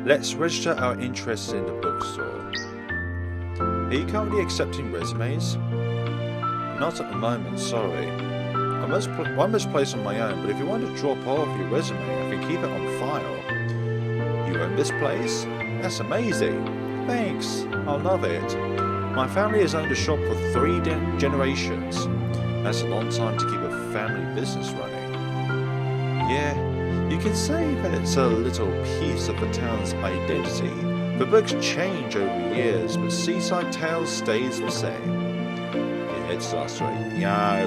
Let's register our interest in the bookstore. Are you currently accepting resumes? Not at the moment, sorry. I must place on my own, but if you want to drop off your resume, I can keep it on file. You own this place? That's amazing. Thanks. I'll love it. My family has owned a shop for 3 generations. That's a long time to keep a family business running. Yeah, you can say that it's a little piece of the town's identity. The books change over years, but Seaside Tales stays the same. Your head starts straight. Yeah.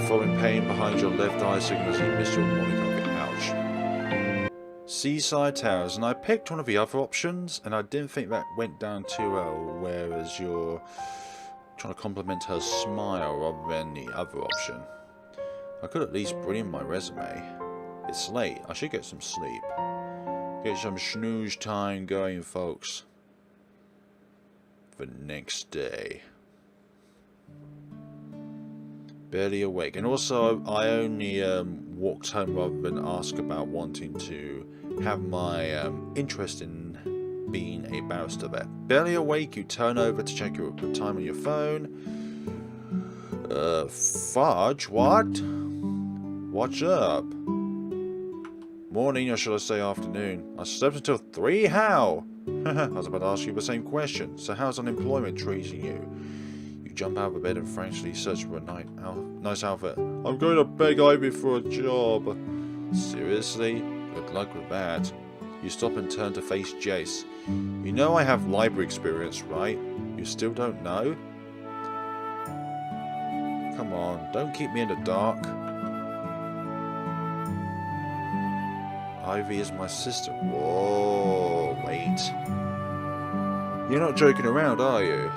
Foreign pain behind your left eye signals you missed your morning coffee. Ouch. Seaside Towers, and I picked one of the other options, and I didn't think that went down too well, whereas you're trying to compliment her smile rather than the other option. I could at least bring in my resume. It's late, I should get some sleep. Get some snooze time going, folks. The next day. Barely awake, and also I only walked home rather than ask about wanting to have my interest in being a barrister vet. Barely awake, you turn over to check your time on your phone. Fudge, what? What's up? Morning, or should I say afternoon? I slept until 3, how? I was about to ask you the same question. So how's unemployment treating you? Jump out of bed and frantically search for a nice outfit. I'm going to beg Ivy for a job. Seriously? Good luck with that. You stop and turn to face Jace. You know I have library experience, right? You still don't know? Come on, don't keep me in the dark. Ivy is my sister. Whoa, wait. You're not joking around, are you?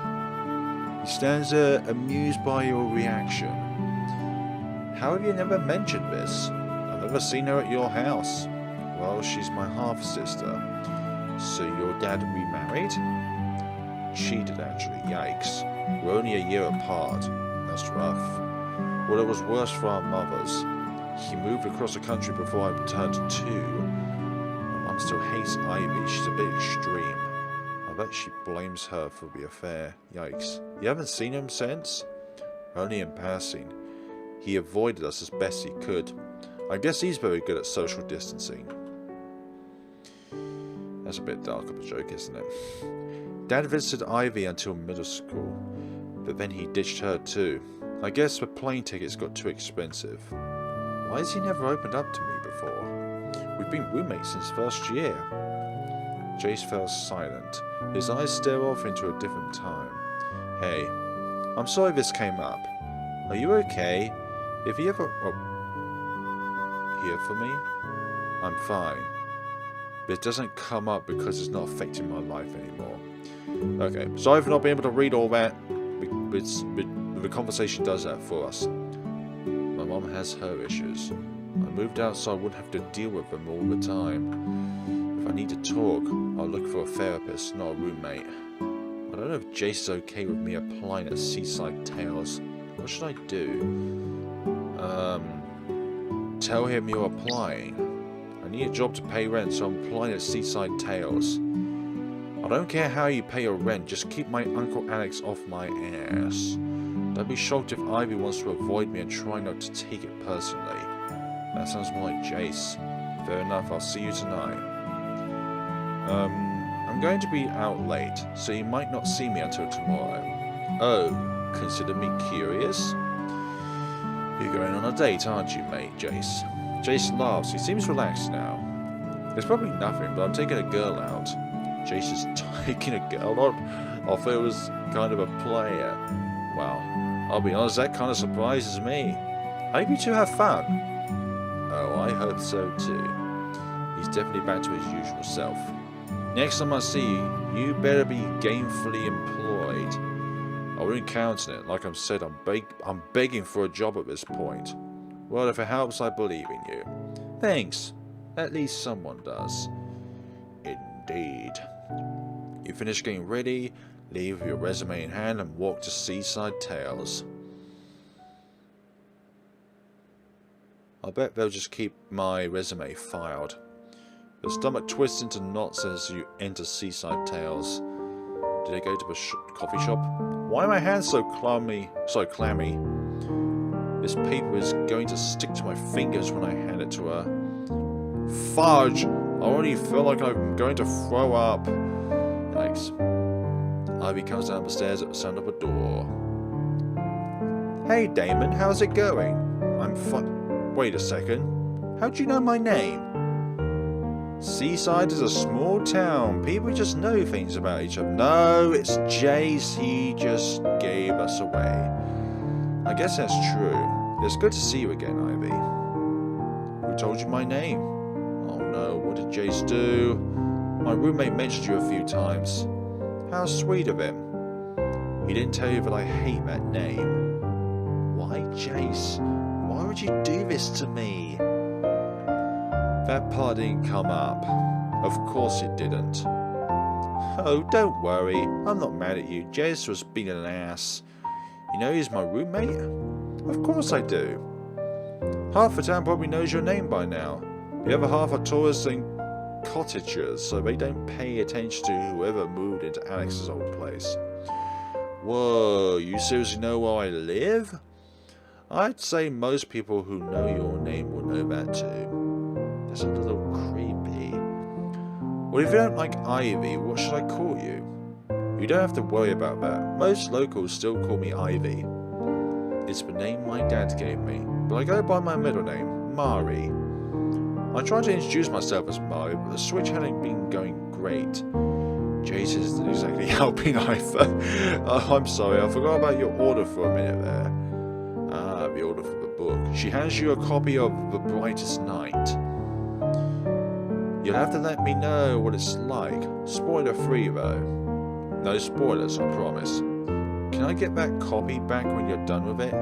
He stands there, amused by your reaction. How have you never mentioned this? I've never seen her at your house. Well, she's my half-sister. So your dad remarried? Cheated, actually. Yikes. We're only a year apart. That's rough. Well, it was worse for our mothers. He moved across the country before I turned 2. My mum still hates Ivy. She's a bit extreme. I bet she blames her for the affair. Yikes. You haven't seen him since? Only in passing. He avoided us as best he could. I guess he's very good at social distancing. That's a bit dark of a joke, isn't it? Dad visited Ivy until middle school, but then he ditched her too. I guess the plane tickets got too expensive. Why has he never opened up to me before? We've been roommates since first year. Jace fell silent. His eyes stare off into a different time. Hey, I'm sorry this came up. Are you okay? If you ever... here for me? I'm fine. But it doesn't come up because it's not affecting my life anymore. Okay, sorry for not being able to read all that. The conversation does that for us. My mom has her issues. I moved out so I wouldn't have to deal with them all the time. If I need to talk, I'll look for a therapist, not a roommate. I don't know if Jace is okay with me applying at Seaside Tales. What should I do? Tell him you're applying. I need a job to pay rent, so I'm applying at Seaside Tales. I don't care how you pay your rent, just keep my Uncle Alex off my ass. Don't be shocked if Ivy wants to avoid me and try not to take it personally. That sounds more like Jace. Fair enough, I'll see you tonight. I'm going to be out late, so you might not see me until tomorrow. Oh, consider me curious? You're going on a date, aren't you, mate, Jace? Jace laughs. He seems relaxed now. It's probably nothing, but I'm taking a girl out. Jace is taking a girl out? I thought it was kind of a player. Wow. I'll be honest, that kind of surprises me. I hope you two have fun. Oh, I hope so too. He's definitely back to his usual self. Next time I see you, you better be gainfully employed. I wouldn't count on it. Like I said, I'm begging for a job at this point. Well, if it helps, I believe in you. Thanks. At least someone does. Indeed. You finish getting ready, leave your resume in hand, and walk to Seaside Tales. I bet they'll just keep my resume filed. Your stomach twists into knots as you enter Seaside Tales. Did I go to a coffee shop? Why are my hands so clammy? This paper is going to stick to my fingers when I hand it to her. Fudge! I already feel like I'm going to throw up. Yikes. Ivy comes down the stairs at the sound of a door. Hey Damon, how's it going? I'm fine. Wait a second. How'd you know my name? Seaside is a small town. People just know things about each other. No, it's Jace. He just gave us away. I guess that's true. It's good to see you again, Ivy. Who told you my name? Oh no, what did Jace do? My roommate mentioned you a few times. How sweet of him. He didn't tell you that I hate that name. Why, Jace? Why would you do this to me? That part didn't come up. Of course it didn't. Oh, don't worry. I'm not mad at you. Jace was being an ass. You know he's my roommate? Of course I do. Half the town probably knows your name by now. The other half are tourists and cottagers, so they don't pay attention to whoever moved into Alex's old place. Whoa, you seriously know where I live? I'd say most people who know your name will know that too. That's a little creepy. Well, if you don't like Ivy, what should I call you? You don't have to worry about that. Most locals still call me Ivy. It's the name my dad gave me, but I go by my middle name, Mari. I tried to introduce myself as Mari, but the switch hadn't been going great. Jace isn't exactly helping either. Oh, I'm sorry, I forgot about your order for a minute there. Ah, the order for the book. She hands you a copy of The Brightest Night. You'll have to let me know what it's like. Spoiler free though. No spoilers, I promise. Can I get that copy back when you're done with it?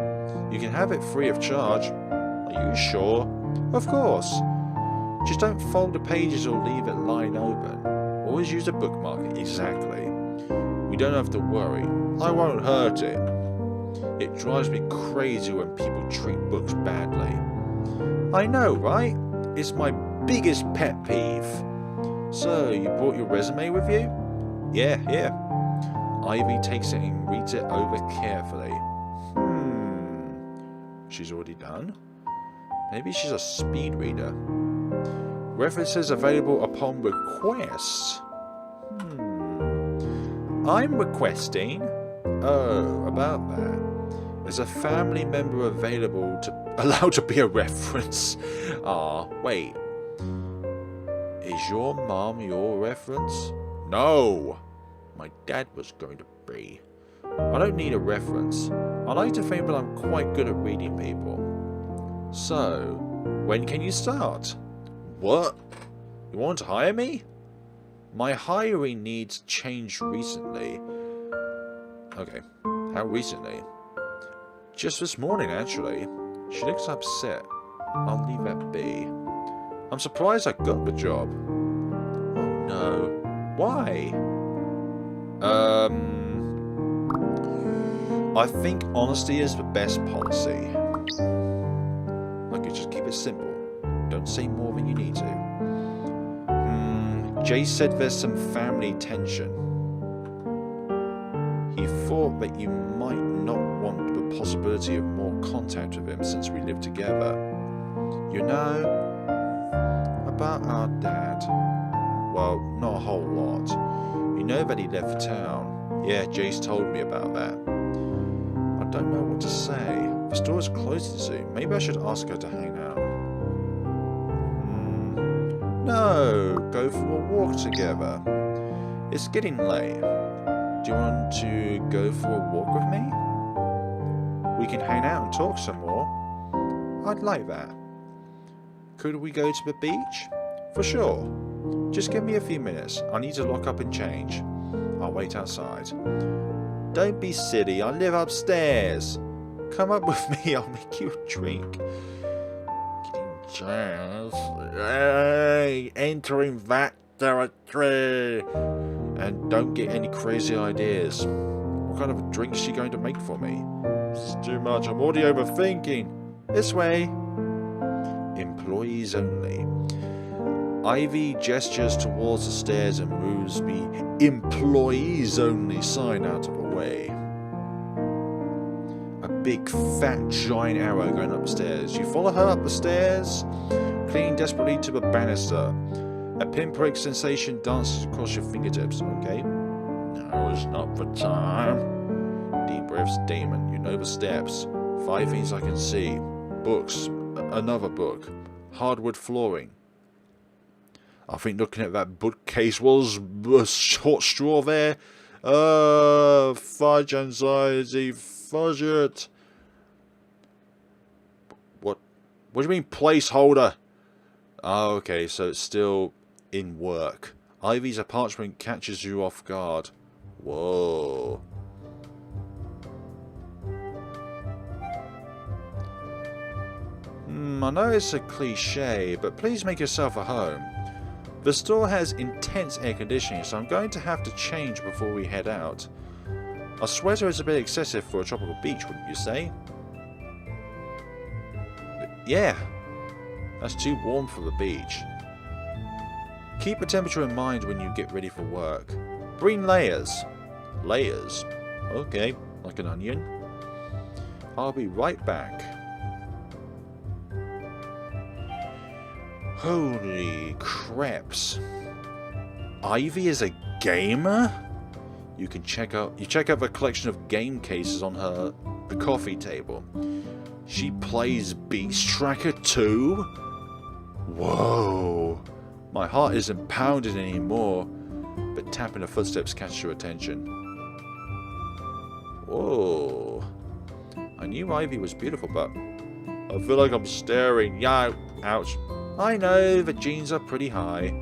You can have it free of charge. Are you sure? Of course. Just don't fold the pages or leave it lying open. Always use a bookmark. Exactly. We don't have to worry. I won't hurt it. It drives me crazy when people treat books badly. I know, right? It's my biggest pet peeve. So, you brought your resume with you? Yeah, here. Ivy takes it and reads it over carefully. She's already done? Maybe she's a speed reader. References available upon request. I'm requesting. Oh, about that. Is a family member allowed to be a reference? Ah, wait. Is your mom your reference? No! My dad was going to be. I don't need a reference. I like to think that I'm quite good at reading people. So, when can you start? What? You want to hire me? My hiring needs changed recently. Okay, how recently? Just this morning, actually. She looks upset. I'll leave that be. I'm surprised I got the job. Oh no. Why? I think honesty is the best policy. Okay, just keep it simple. Don't say more than you need to. Jay said there's some family tension. He thought that you might not want the possibility of more contact with him since we live together. You know, about our dad. Well, not a whole lot. You know that he left town. Yeah, Jace told me about that. I don't know what to say. The store's closing soon. Maybe I should ask her to hang out. No, go for a walk together. It's getting late. Do you want to go for a walk with me? We can hang out and talk some more. I'd like that. Could we go to the beach? For sure. Just give me a few minutes. I need to lock up and change. I'll wait outside. Don't be silly. I live upstairs. Come up with me. I'll make you a drink. Entering that territory. And don't get any crazy ideas. What kind of drink is she going to make for me? It's too much. I'm already overthinking. This way. Employees only. Ivy gestures towards the stairs and moves the employees only sign out of the way. A big fat giant arrow going up the stairs. You follow her up the stairs, clinging desperately to the banister. A pinprick sensation dances across your fingertips. Okay. Now is not the time. Deep breaths, Damon. You know the steps. 5 things I can see. Books. Another book. Hardwood flooring. I think looking at that bookcase was a short straw there. Fudge anxiety. Fudge it. What do you mean placeholder? Oh, okay, so it's still in work. Ivy's parchment catches you off guard. Whoa. I know it's a cliche, but please make yourself at home. The store has intense air conditioning, so I'm going to have to change before we head out. A sweater is a bit excessive for a tropical beach, wouldn't you say? Yeah, that's too warm for the beach. Keep the temperature in mind when you get ready for work. Bring layers. Layers? Okay, like an onion. I'll be right back. Holy craps. Ivy is a gamer? You check out the collection of game cases on the coffee table. She plays Beast Tracker too? Whoa. My heart isn't pounding anymore, but tapping the footsteps catches your attention. Whoa. I knew Ivy was beautiful, but I feel like I'm staring. Yeah, ouch. I know, the jeans are pretty high.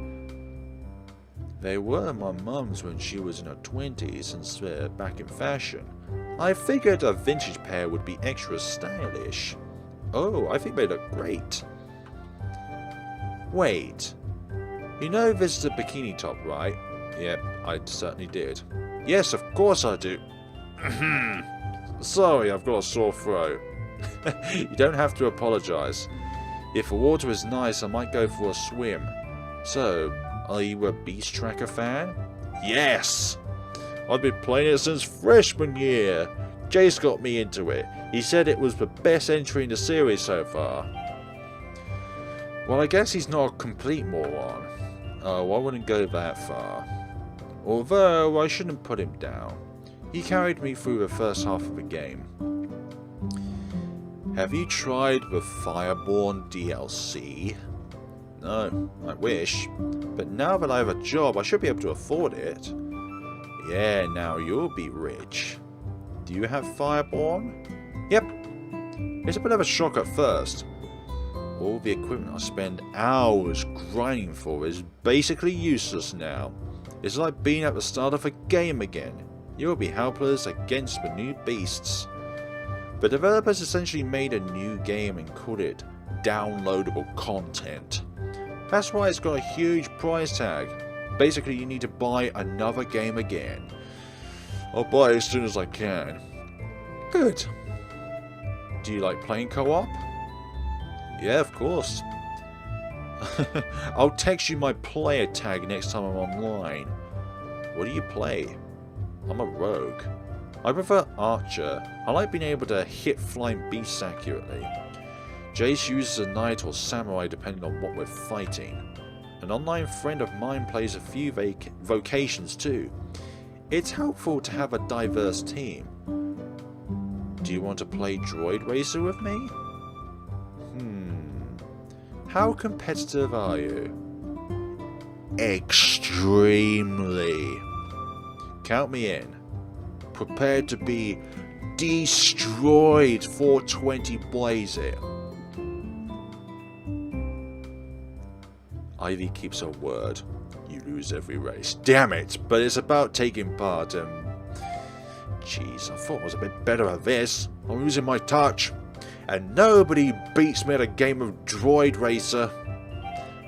They were my mum's when she was in her 20s, since they're back in fashion. I figured a vintage pair would be extra stylish. Oh, I think they look great. Wait. You know this is a bikini top, right? Yep, I certainly did. Yes, of course I do. Sorry, I've got a sore throat. You don't have to apologise. If the water is nice, I might go for a swim. So, are you a Beast Tracker fan? Yes! I've been playing it since freshman year. Jace got me into it. He said it was the best entry in the series so far. Well, I guess he's not a complete moron. Oh, I wouldn't go that far. Although, I shouldn't put him down. He carried me through the first half of the game. Have you tried the Fireborn DLC? No, I wish. But now that I have a job, I should be able to afford it. Yeah, now you'll be rich. Do you have Fireborn? Yep. It's a bit of a shock at first. All the equipment I spend hours grinding for is basically useless now. It's like being at the start of a game again. You'll be helpless against the new beasts. The developers essentially made a new game and called it downloadable content. That's why it's got a huge price tag. Basically, you need to buy another game again. I'll buy it as soon as I can. Good. Do you like playing co-op? Yeah, of course. I'll text you my player tag next time I'm online. What do you play? I'm a rogue. I prefer Archer. I like being able to hit flying beasts accurately. Jace uses a knight or samurai depending on what we're fighting. An online friend of mine plays a few vocations too. It's helpful to have a diverse team. Do you want to play Droid Racer with me? How competitive are you? Extremely. Count me in. Prepared to be destroyed. 420 blaze it. Ivy keeps her word. You lose every race. Damn it, but it's about taking part and... Jeez, I thought I was a bit better at this. I'm losing my touch. And nobody beats me at a game of Droid Racer.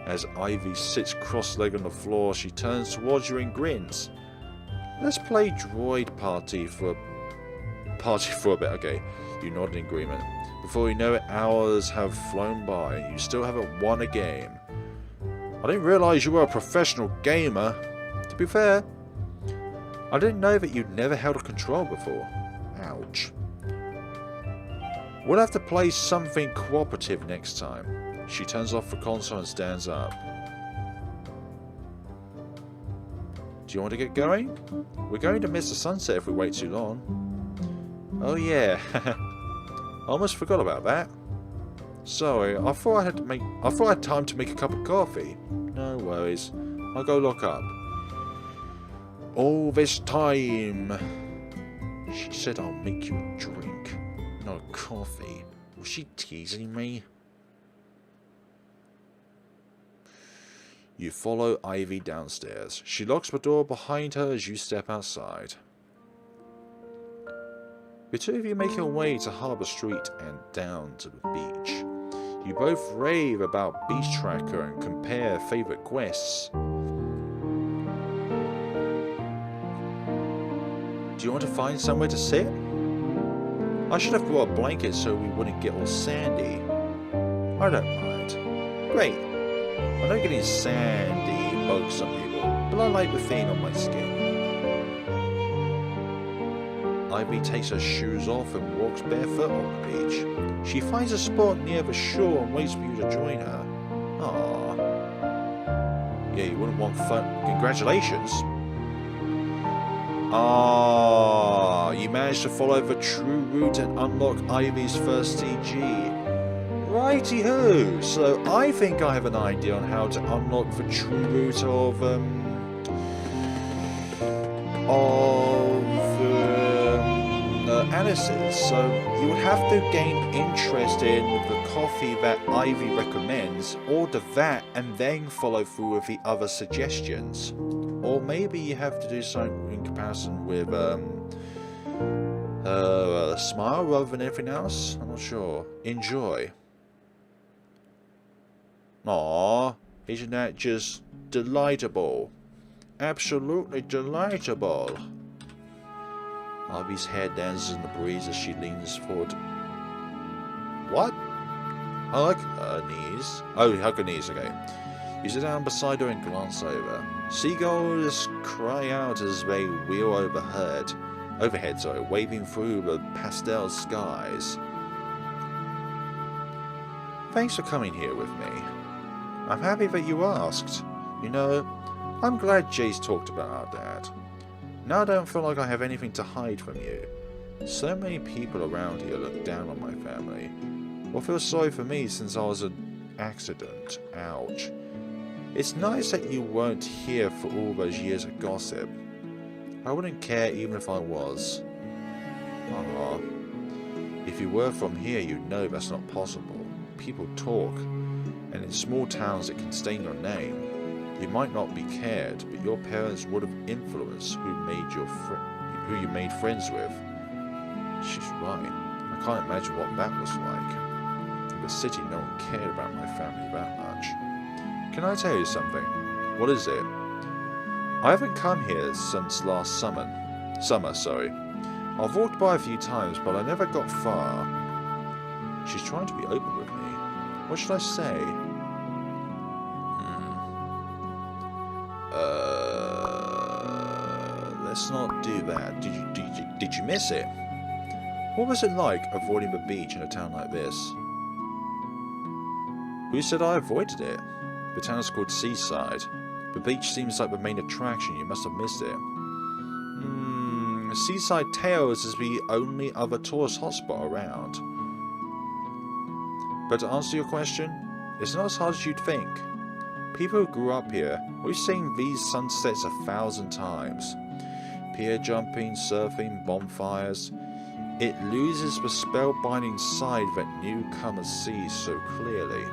As Ivy sits cross-legged on the floor, she turns towards you and grins. Let's play Droid Party for a bit. Okay, you nod in agreement. Before you know it, hours have flown by and you still haven't won a game. I didn't realise you were a professional gamer. To be fair, I didn't know that you'd never held a control before. Ouch. We'll have to play something cooperative next time. She turns off the console and stands up. Do you want to get going? We're going to miss the sunset if we wait too long. Oh yeah, I almost forgot about that. Sorry, I thought I had time to make a cup of coffee. No worries, I'll go look up. All this time. She said I'll make you a drink, not a coffee. Was she teasing me? You follow Ivy downstairs. She locks the door behind her as you step outside. The two of you make your way to Harbour Street and down to the beach. You both rave about Beach Tracker and compare favourite quests. Do you want to find somewhere to sit? I should have brought a blanket so we wouldn't get all sandy. I don't mind. Great. I know getting sandy bugs some people, but I like the thing on my skin. Ivy takes her shoes off and walks barefoot on the beach. She finds a spot near the shore and waits for you to join her. Aww. Yeah, you wouldn't want fun. Congratulations. Ah, you managed to follow the true route and unlock Ivy's first CG. Righty-ho! So I think I have an idea on how to unlock the true route of Alice's. So you would have to gain interest in the coffee that Ivy recommends, order that, and then follow through with the other suggestions. Or maybe you have to do something in comparison with smile rather than anything else. I'm not sure. Enjoy. Aww, isn't that just delightable? Absolutely delightable. Ivy's hair dances in the breeze as she leans forward. What? Hug her knees. Oh, hug her knees, okay. You sit down beside her and glance over. Seagulls cry out as they wheel overhead, waving through the pastel skies. Thanks for coming here with me. I'm happy that you asked. You know, I'm glad Jace talked about our dad. Now I don't feel like I have anything to hide from you. So many people around here look down on my family, or feel sorry for me since I was an accident. Ouch. It's nice that you weren't here for all those years of gossip. I wouldn't care even if I was. If you were from here, you'd know that's not possible. People talk, and in small towns it can stain your name. You might not be cared, but your parents would have influenced who you made friends with. She's right. I can't imagine what that was like. In the city, no one cared about my family that much. Can I tell you something? What is it? I haven't come here since last summer. I've walked by a few times, but I never got far. She's trying to be open with me. What should I say? Let's not do that. Did you miss it? What was it like avoiding the beach in a town like this? Who said I avoided it? The town is called Seaside. The beach seems like the main attraction. You must have missed it. Seaside Tales is the only other tourist hotspot around. But to answer your question, it's not as hard as you'd think. People who grew up here, we've seen these sunsets 1,000 times. Pier jumping, surfing, bonfires. It loses the spellbinding side that newcomers see so clearly.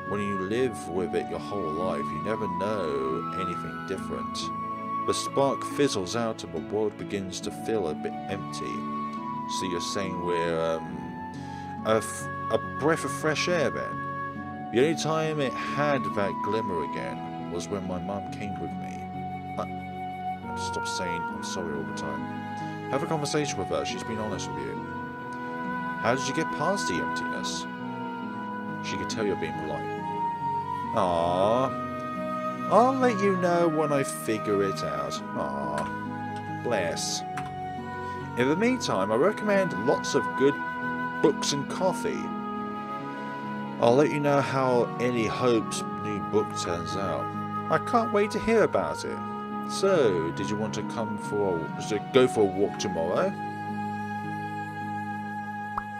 When you live with it your whole life, you never know anything different. The spark fizzles out and the world begins to feel a bit empty. So you're saying we're a breath of fresh air then? The only time it had that glimmer again was when my mum came with me. Stop saying I'm sorry all the time. Have a conversation with her, she's been honest with you. How did you get past the emptiness? She could tell you're being polite. Aww. I'll let you know when I figure it out. Aww. Bless. In the meantime, I recommend lots of good books and coffee. I'll let you know how Ellie Hope's new book turns out. I can't wait to hear about it. So, did you want to go for a walk tomorrow?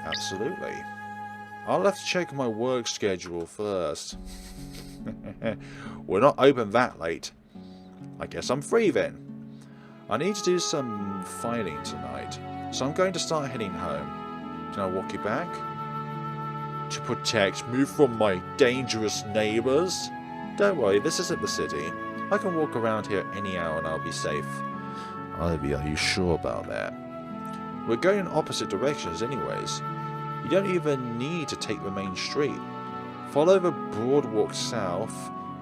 Absolutely. I'll have to check my work schedule first. We're not open that late. I guess I'm free then. I need to do some filing tonight, so I'm going to start heading home. Can I walk you back? To protect me from my dangerous neighbours? Don't worry, this isn't the city. I can walk around here any hour and I'll be safe. Ivy, are you sure about that? We're going in opposite directions anyways. You don't even need to take the main street. Follow the boardwalk south,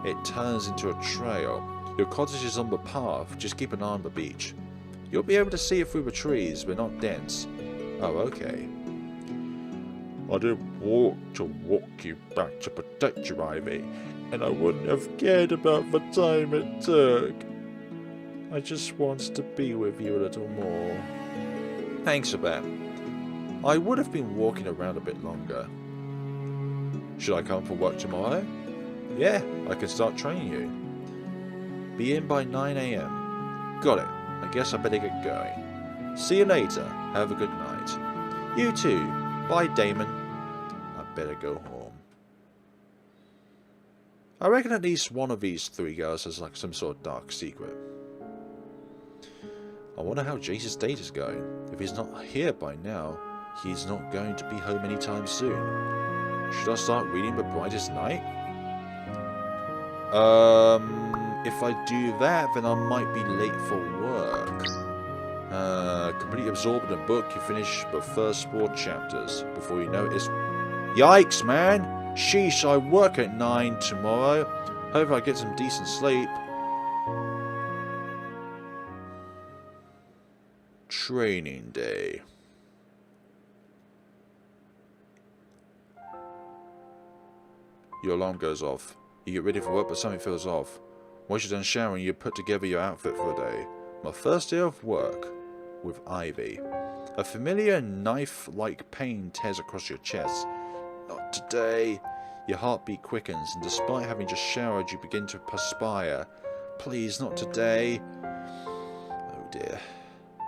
it turns into a trail. Your cottage is on the path, just keep an eye on the beach. You'll be able to see it through the trees, but not dense. Oh, okay. I didn't want to walk you back to protect you, Ivy, and I wouldn't have cared about the time it took. I just wanted to be with you a little more. Thanks for that. I would have been walking around a bit longer. Should I come for work tomorrow? Yeah, I can start training you. Be in by 9 AM. Got it. I guess I better get going. See you later. Have a good night. You too. Bye, Damon. I better go home. I reckon at least one of these three girls has like some sort of dark secret. I wonder how Jace's date is going. If he's not here by now, he's not going to be home anytime soon. Should I start reading The Brightest Night? If I do that, then I might be late for work. Completely absorbed in a book, you finish the first 4 chapters. Before you know it, it's... Yikes, man! Sheesh, I work at 9 tomorrow. Hope I get some decent sleep. Training day. Your alarm goes off. You get ready for work, but something feels off. Once you're done showering, you put together your outfit for the day. My first day of work with Ivy. A familiar knife-like pain tears across your chest. Not today. Your heartbeat quickens, and despite having just showered, you begin to perspire. Please, not today. Oh dear.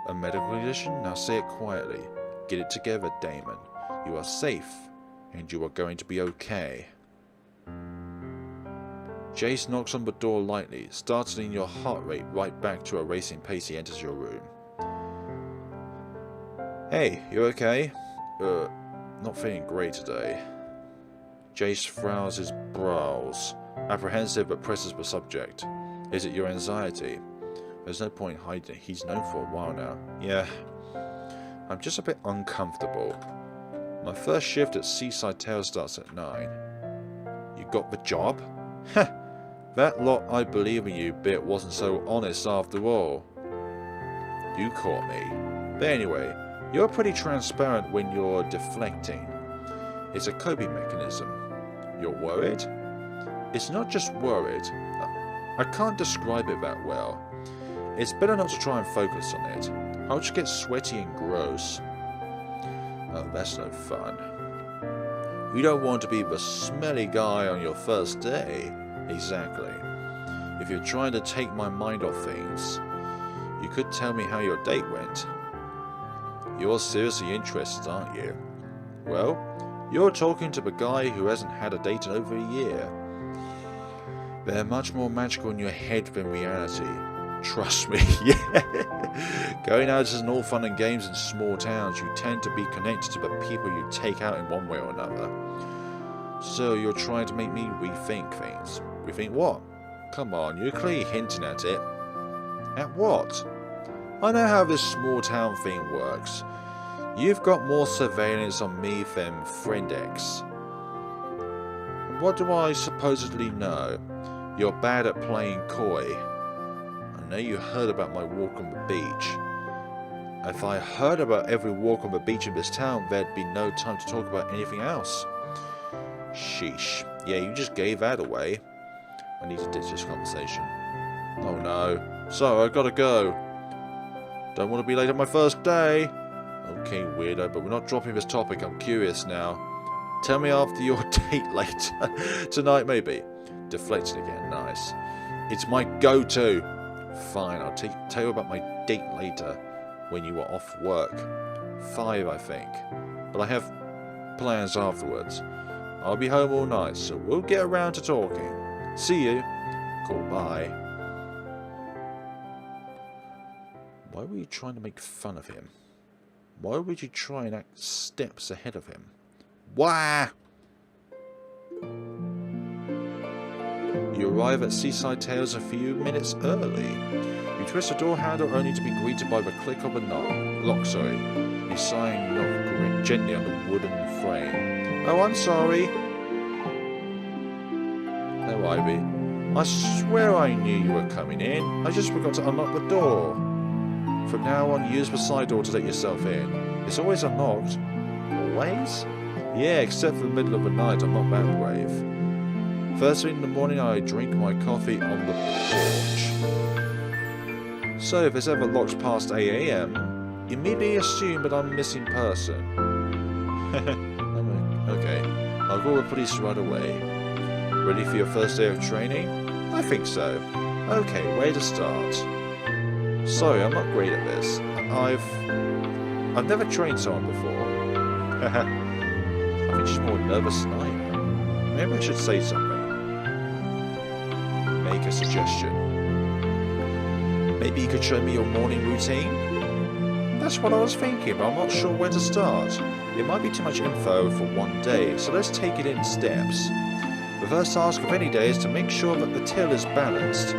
A medical condition? Now say it quietly. Get it together, Damon. You are safe, and you are going to be okay. Jace knocks on the door lightly, startling your heart rate right back to a racing pace. He enters your room. Hey, you okay? Not feeling great today. Jace frowns his brows, apprehensive but presses the subject. Is it your anxiety? There's no point hiding it. He's known for a while now. Yeah, I'm just a bit uncomfortable. My first shift at Seaside Tales starts at 9. You got the job? Heh, that lot I believe in you bit wasn't so honest after all. You caught me. But anyway, you're pretty transparent when you're deflecting. It's a coping mechanism. You're worried? It's not just worried. I can't describe it that well. It's better not to try and focus on it. I'll just get sweaty and gross. Oh, that's no fun. You don't want to be the smelly guy on your first day. Exactly. If you're trying to take my mind off things, you could tell me how your date went. You're seriously interested, aren't you? Well, you're talking to the guy who hasn't had a date in over a year. They're much more magical in your head than reality. Trust me, yeah. Going out isn't all fun and games in small towns. You tend to be connected to the people you take out in one way or another. So you're trying to make me rethink things. Rethink what? Come on, you're clearly hinting at it. At what? I know how this small town thing works. You've got more surveillance on me than Friend X. What do I supposedly know? You're bad at playing coy. I know you heard about my walk on the beach. If I heard about every walk on the beach in this town, there'd be no time to talk about anything else. Sheesh. Yeah, you just gave that away. I need to ditch this conversation. Oh no. So, I gotta go. Don't want to be late on my first day. Okay, weirdo, but we're not dropping this topic. I'm curious now. Tell me after your date later. Tonight, maybe. Deflecting again. Nice. It's my go-to. Fine, I'll tell you about my date later. When you were off work. 5, I think. But I have plans afterwards. I'll be home all night, so we'll get around to talking. See you. Cool, bye. Why were you trying to make fun of him? Why would you try and act steps ahead of him? Why? You arrive at Seaside Tales a few minutes early. You twist the door handle only to be greeted by the click of a lock. You sign knock gently on the wooden frame. Oh, I'm sorry. Hello, Ivy. I swear I knew you were coming in. I just forgot to unlock the door. From now on, use the side door to let yourself in. It's always unlocked. Always? Yeah, except for the middle of the night, I'm not that brave. First thing in the morning, I drink my coffee on the porch. So, if it's ever locked past 8 AM, immediately assume that I'm a missing person. Okay, I'll call the police right away. Ready for your first day of training? I think so. Okay, where to start? Sorry, I'm not great at this. I've never trained someone before. I think she's more nervous than I am. Maybe I should say something. Make a suggestion. Maybe you could show me your morning routine? That's what I was thinking, but I'm not sure where to start. It might be too much info for one day, so let's take it in steps. The first task of any day is to make sure that the till is balanced.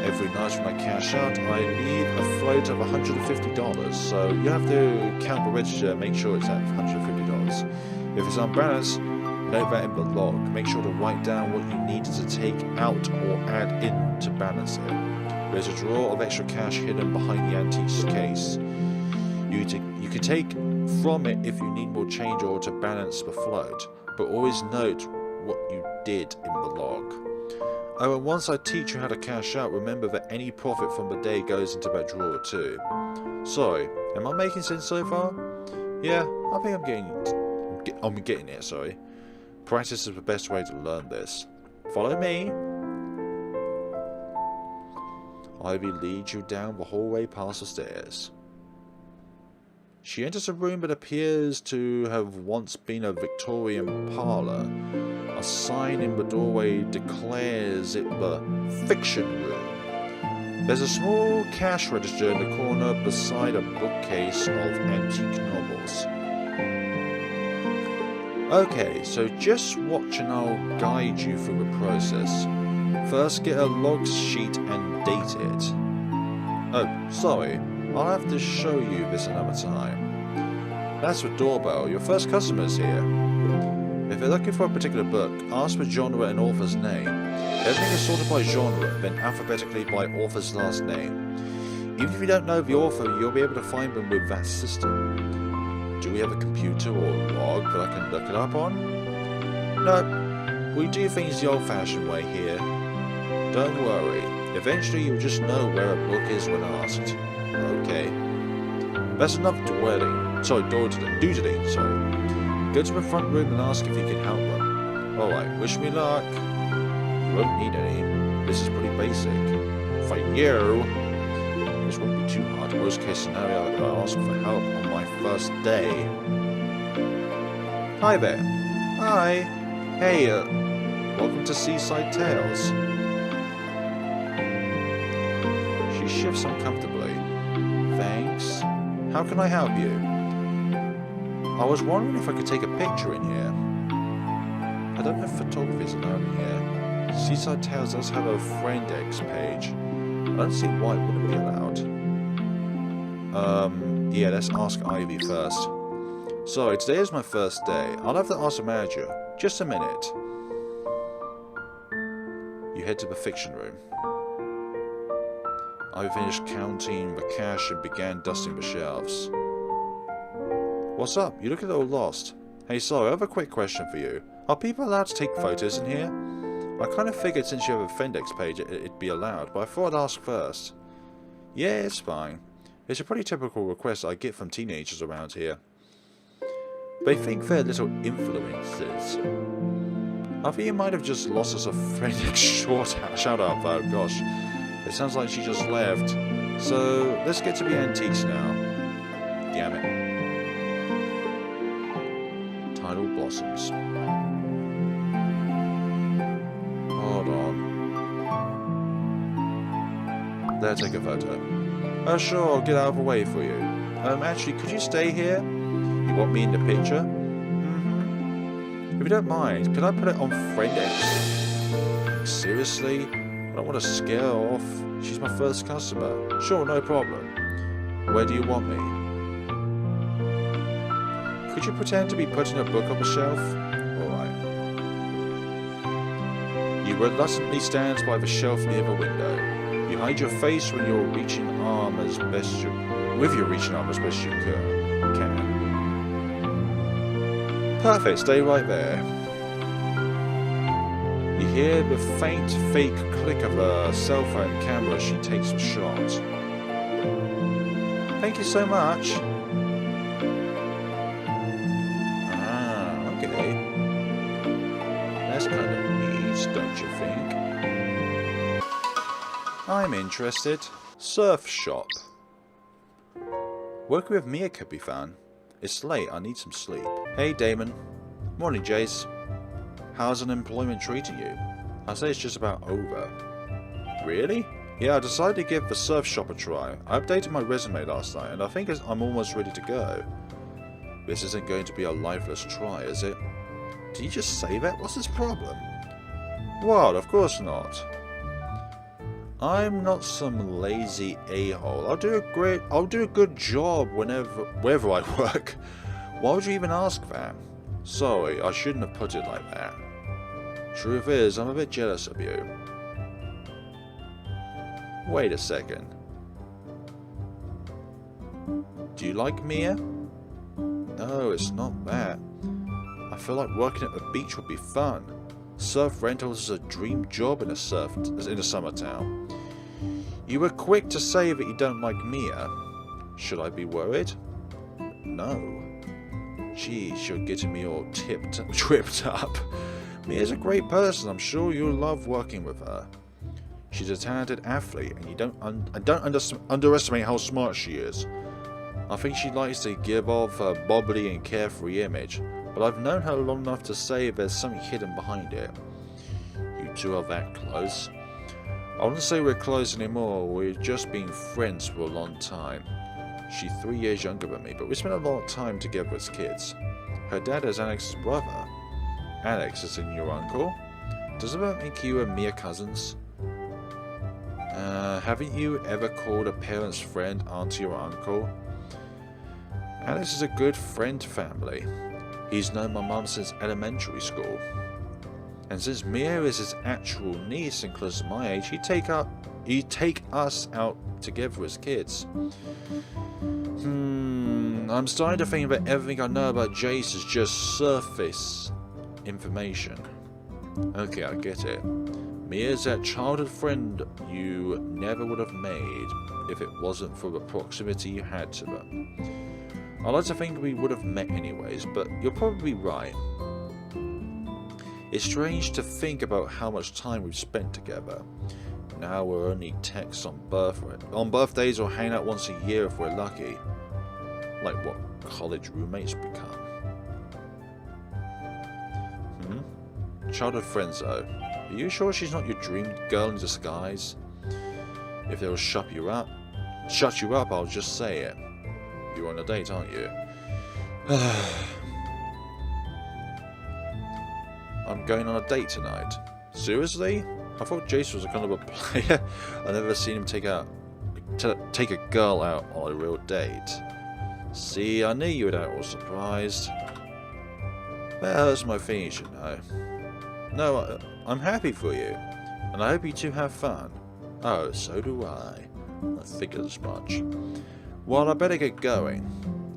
Every night when I cash out, I leave a float of $150, so you have to count the register and make sure it's at $150. If it's unbalanced, note that in the log. Make sure to write down what you needed to take out or add in to balance it. There's a drawer of extra cash hidden behind the antiques case. You can take from it if you need more change or to balance the float, but always note what you did in the log. Oh, and once I teach you how to cash out, remember that any profit from the day goes into that drawer too. Sorry, am I making sense so far? Yeah, I think I'm getting it, sorry. Practice is the best way to learn this. Follow me. Ivy leads you down the hallway past the stairs. She enters a room that appears to have once been a Victorian parlour. A sign in the doorway declares it the fiction room. There's a small cash register in the corner beside a bookcase of antique novels. Okay, so just watch and I'll guide you through the process. First, get a log sheet and date it. Oh, sorry, I'll have to show you this another time. That's the doorbell. Your first customer's here. If you're looking for a particular book, ask for genre and author's name. Everything is sorted by genre, then alphabetically by author's last name. Even if you don't know the author, you'll be able to find them with that system. Do we have a computer or log that I can look it up on? No, we do things the old-fashioned way here. Don't worry, eventually you'll just know where a book is when asked. Okay. That's enough doodling, sorry. Go to the front room and ask if you can help them. Alright, wish me luck. You won't need any. This is pretty basic. For you, this won't be too hard. Worst case scenario, I'll ask for help on my first day. Hi there. Hi. Hey, welcome to Seaside Tales. She shifts uncomfortably. Thanks. How can I help you? I was wondering if I could take a picture in here. I don't know if photography is allowed in here. Seaside Tales does have a Friendex page. I don't see why it wouldn't be allowed. Yeah, let's ask Ivy first. Sorry, today is my first day. I'll have to ask the manager. Just a minute. You head to the fiction room. I finished counting the cash and began dusting the shelves. What's up? You look a little lost. Hey, sorry, I have a quick question for you. Are people allowed to take photos in here? I kind of figured since you have a Friendex page it'd be allowed, but I thought I'd ask first. Yeah, it's fine. It's a pretty typical request I get from teenagers around here. They think they're little influences. I think you might have just lost us a Friendex shout out though, gosh. It sounds like she just left. So, let's get to the antiques now. Damn it. Tidal Blossoms. Hold on. There, take a photo. Sure, I'll get out of the way for you. Actually, could you stay here? You want me in the picture? Mm-hmm. If you don't mind, could I put it on Friendex? Seriously? I don't want to scare her off. She's my first customer. Sure, no problem. Where do you want me? Could you pretend to be putting a book on the shelf? Alright. You reluctantly stand by the shelf near the window. You hide your face when you're reaching arm as best you can. Perfect, stay right there. You hear the faint, fake click of a cell phone camera as she takes a shot. Thank you so much. Ah, okay. That's kind of neat, don't you think? I'm interested. Surf shop. Working with Mia could be fun. It's late, I need some sleep. Hey Damon. Morning Jace. How's unemployment treating you? I say it's just about over. Really? Yeah, I decided to give the surf shop a try. I updated my resume last night and I think I'm almost ready to go. This isn't going to be a lifeless try, is it? Did you just say that? What's his problem? What? Of course not. I'm not some lazy a-hole. I'll do a good job wherever I work. Why would you even ask that? Sorry, I shouldn't have put it like that. Truth is, I'm a bit jealous of you. Wait a second. Do you like Mia? No, it's not that. I feel like working at the beach would be fun. Surf rentals is a dream job in a summer town. You were quick to say that you don't like Mia. Should I be worried? No. Geez, you're getting me all tripped up. Mia's a great person. I'm sure you'll love working with her. She's a talented athlete, and don't underestimate how smart she is. I think she likes to give off a bubbly and carefree image, but I've known her long enough to say there's something hidden behind it. You two are that close. I wouldn't say we're close anymore. We've just been friends for a long time. She's 3 years younger than me, but we spent a lot of time together as kids. Her dad is Alex's brother. Alex is in your uncle? Does that make you and Mia cousins? Haven't you ever called a parent's friend auntie or uncle? Alex is a good friend to family. He's known my mum since elementary school. And since Mia is his actual niece and close to my age, he'd take us out together as kids. I'm starting to think that everything I know about Jace is just surface information. Okay, I get it. Mia's that childhood friend you never would have made if it wasn't for the proximity you had to them. I like to think we would have met anyways, but you're probably right. It's strange to think about how much time we've spent together. Now we're only texts on birthdays or hang out once a year if we're lucky. Like what college roommates become. Childhood friends though. Are you sure she's not your dream girl in disguise? If they'll shut you up, I'll just say it. You're on a date, aren't you? I'm going on a date tonight. Seriously? I thought Jace was a kind of a player. I've never seen him take a girl out on a real date. See, I knew you would act all surprised. That hurts my feelings, you know. No, I'm happy for you, and I hope you two have fun. Oh, so do I. I figured as much. Well, I better get going.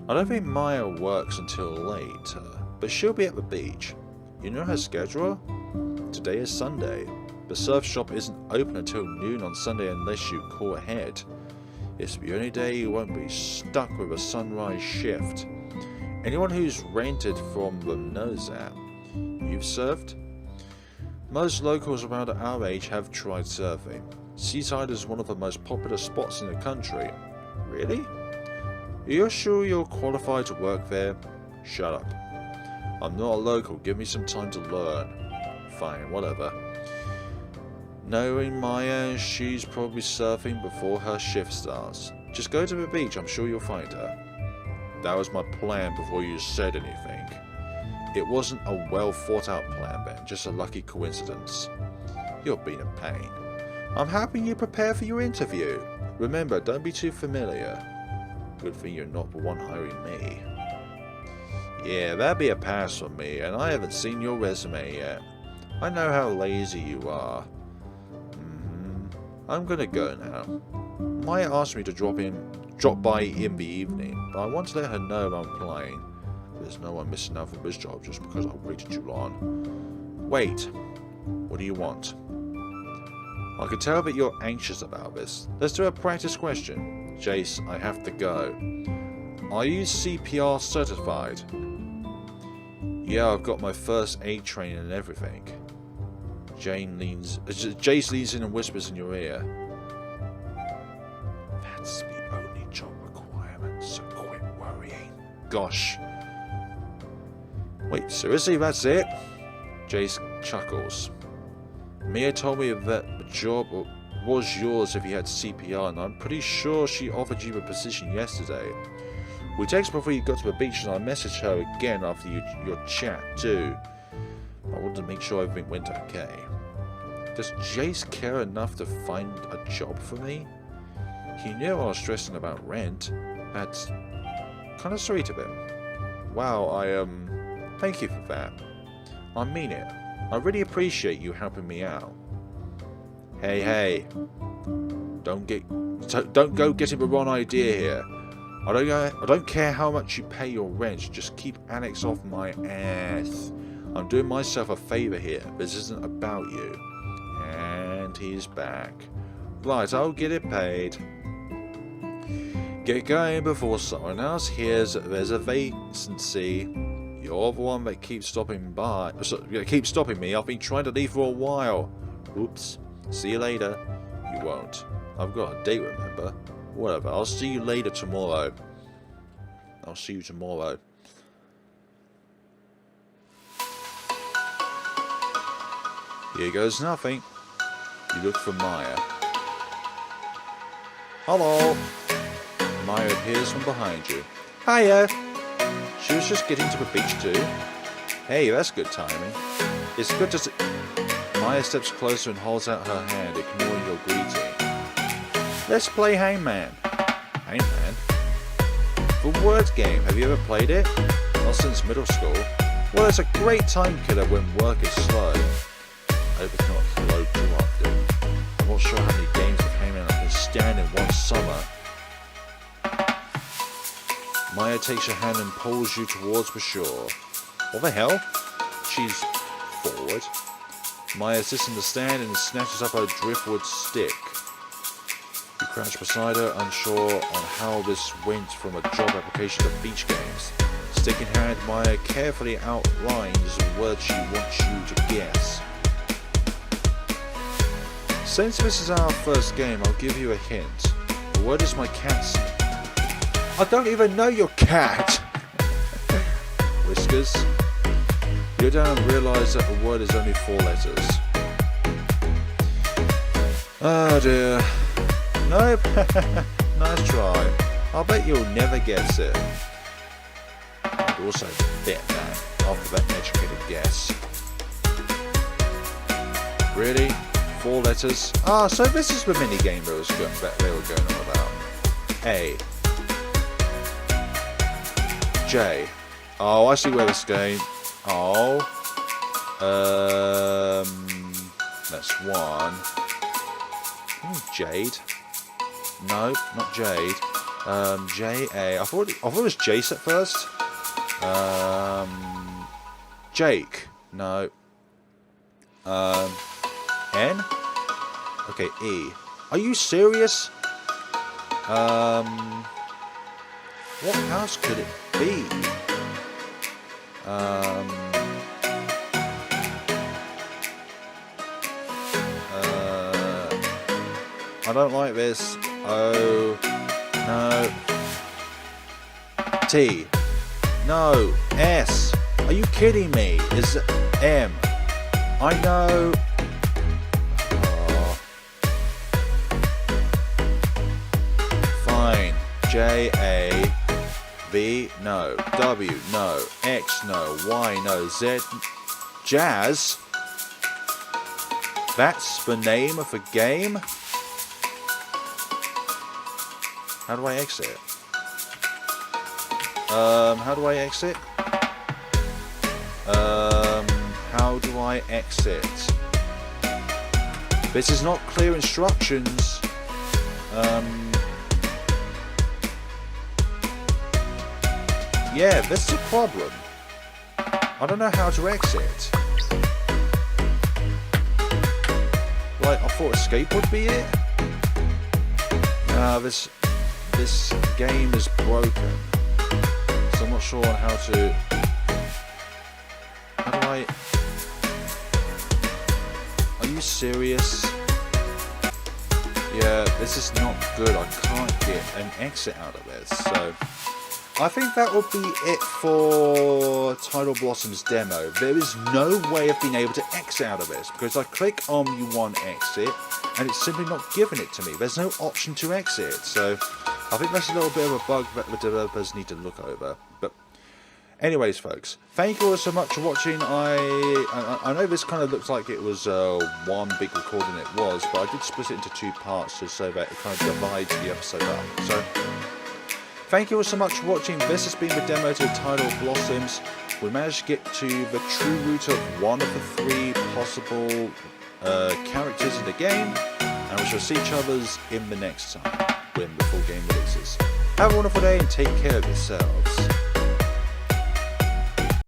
I don't think Maya works until later, but she'll be at the beach. You know her schedule? today is Sunday. The surf shop isn't open until noon on Sunday unless you call ahead. It's the only day you won't be stuck with a sunrise shift. Anyone who's rented from them knows that. You've surfed? Most locals around our age have tried surfing. Seaside is one of the most popular spots in the country. Really? You're sure you're qualified to work there? Shut up. I'm not a local, give me some time to learn. Fine, whatever. Knowing Maya, she's probably surfing before her shift starts. Just go to the beach, I'm sure you'll find her. That was my plan before you said anything. It wasn't a well thought out plan, Ben, just a lucky coincidence. You're being a pain. I'm happy you prepared for your interview. Remember, don't be too familiar. Good thing you're not the one hiring me. Yeah, that'd be a pass for me, and I haven't seen your resume yet. I know how lazy you are. I'm gonna go now. Maya asked me to drop by in the evening, but I want to let her know I'm applying. There's no one missing out from this job just because I waited too long. Wait, what do you want? I can tell that you're anxious about this. Let's do a practice question. Jace, I have to go. Are you CPR certified? Yeah, I've got my first aid training and everything. Jace leans in and whispers in your ear. That's the only job requirement, so quit worrying. Gosh. Wait, seriously, that's it? Jace chuckles. Mia told me that the job was yours if you had CPR, and I'm pretty sure she offered you a position yesterday. We texted before you got to the beach, and I messaged her again after your chat too. I wanted to make sure everything went okay. Does Jace care enough to find a job for me? He knew I was stressing about rent. That's kind of sweet of him. Wow, thank you for that. I mean it. I really appreciate you helping me out. Hey, don't go getting the wrong idea here. I don't care how much you pay your rent. Just keep Alex off my ass. I'm doing myself a favor here. This isn't about you. And he's back. Right, I'll get it paid. Get going before someone else hears that there's a vacancy. You're the one that keeps stopping me. I've been trying to leave for a while. Oops. See you later. You won't. I've got a date, remember? Whatever. I'll see you later tomorrow. I'll see you tomorrow. Here goes nothing. You look for Maya. Hello. Maya appears from behind you. Hiya. She was just getting to the beach too. Hey, that's good timing. It's good to see. Maya steps closer and holds out her hand, ignoring your greeting. Let's play Hangman. Hangman? The word game. Have you ever played it? Not since middle school. Well, it's a great time killer when work is slow. I hope it's not slow too often. I'm not sure how many games of Hangman I can stand in one summer. Maya takes your hand and pulls you towards the shore. What the hell? She's forward. Maya sits in the stand and snatches up a driftwood stick. You crouch beside her, unsure on how this went from a job application to beach games. Stick in hand, Maya carefully outlines the words she wants you to guess. Since this is our first game, I'll give you a hint. The word is my cat's. I don't even know your cat! Whiskers. You go down and realise that the word is only 4 letters. Oh dear. Nope. Nice try. I'll bet you'll never guess it. I'd also bet that after that educated guess. Really? 4 letters? Ah, so this is the minigame that they were going on about. A. J. Oh, I see where this going. Oh. That's 1. Jade. No, not Jade. J-A. I thought it was Jace at first. Jake. No. N? Okay, E. Are you serious? What else could it be? I don't like this. Oh, no. T. No. S. Are you kidding me? Is M. I know. Oh. Fine. J, A, B, no. W, no. X, no. Y, no. Z, Jazz. That's the name of a game? How do I exit? How do I exit? How do I exit? This is not clear instructions. Yeah, this is a problem. I don't know how to exit. Like, I thought escape would be it. This game is broken. So I'm not sure on how to... How do I... Are you serious? Yeah, this is not good. I can't get an exit out of this. So I think that would be it for Tidal Blossoms demo. There is no way of being able to exit out of this because I click on you want exit and it's simply not giving it to me. There's no option to exit. So I think that's a little bit of a bug that the developers need to look over. But anyways, folks, thank you all so much for watching. I know this kind of looks like it was one big recording. It was, but I did split it into two parts just so that it kind of divides the episode up. So thank you all so much for watching. This has been the demo to Tidal Blossoms. We managed to get to the true root of one of the three possible characters in the game, and we shall see each other's in the next time when the full game releases. Have a wonderful day and take care of yourselves.